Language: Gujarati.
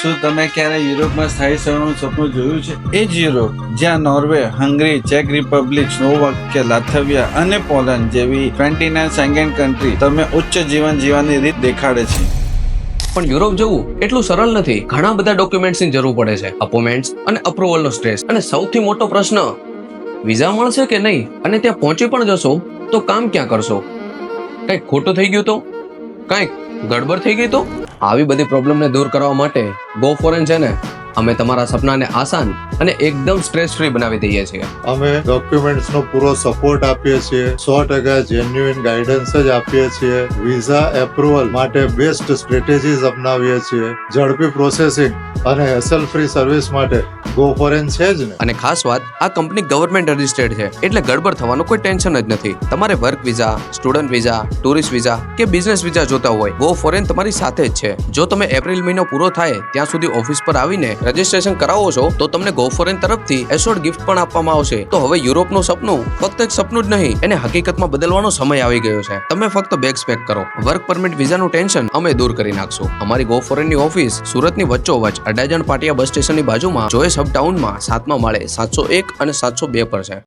શું તમે ક્યારે યુરોપમાં સ્થાયી થવાનું સપનું જોયું છે? એ જ યુરોપ જ્યાં નોર્વે, હંગરી, ચેક રિપબ્લિક, સ્લોવાકિયા, લાથવિયા અને પોલેન્ડ જેવી 29 શેંગેન કન્ટ્રી તમને ઉચ્ચ જીવન જીવવાની રીત દેખાડે છે. પણ યુરોપ જવું એટલું સરળ નથી. ઘણા બધા ડોક્યુમેન્ટ્સની જરૂર પડે છે, અપોઇન્ટમેન્ટ્સ અને અપ્રુવલનો સ્ટ્રેસ, અને સૌથી મોટો પ્રશ્ન વિઝા મળશે કે નહીં, અને ત્યાં પહોંચી પણ જશો તો કામ ક્યાં કરશો? કંઈક ખોટું થઈ ગયું તો, કંઈક ગડબડ થઈ ગઈ તો? આવી બધી પ્રોબ્લેમને દૂર કરવા માટે ગો ફોરેન છે ને, અમે તમારા સપનાને આસાન અને એકદમ સ્ટ્રેસ ફ્રી બનાવી દઈએ છીએ. અમે ડોક્યુમેન્ટ્સ નો પૂરો સપોર્ટ આપીએ છીએ, 100% જેન્યુઇન ગાઈડન્સ જ આપીએ છીએ. વિઝા એપ્રુવલ માટે બેસ્ટ સ્ટ્રેટેજીસ અપનાવીએ છીએ. ઝડપી પ્રોસેસિંગ અને હેસલ ફ્રી સર્વિસ માટે ગો ફોરેન છે જ ને. અને ખાસ વાત, આ કંપની ગવર્મેન્ટ રજિસ્ટર્ડ છે, એટલે ગડબડ થવાનું કોઈ ટેન્શન જ નથી. તમારે work visa, student visa, tourist visa કે બિઝનેસ વિઝા જોતા હોય, ગો ફોરેન તમારી સાથે જ છે. જો તમે એપ્રિલ મહિનો પૂરો થાય ત્યાં સુધી ઓફિસ પર આવીને રજિસ્ટ્રેશન કરાવો છો તો તમને ગો ફોરેન તરફથી એસોર્ડ ગિફ્ટ પણ આપવામાં આવશે. તો હવે યુરોપનું સપનું ફક્ત એક સપનું જ નહીં, એને હકીકતમાં બદલવાનો સમય આવી ગયો છે. તમે ફક્ત બેગ્સ પેક કરો. વર્ક પરમિટ વિઝાનું ટેન્શન અમે દૂર કરી નાખશું. અમારી ગો ફોરેનની ઓફિસ સુરતની વચ્ચોવચ્ચ અડાજણ પાટિયા બસ સ્ટેશનની બાજુમાં જોયસ હબ ટાઉનમાં 7મા માળે 701 અને 702 પર છે.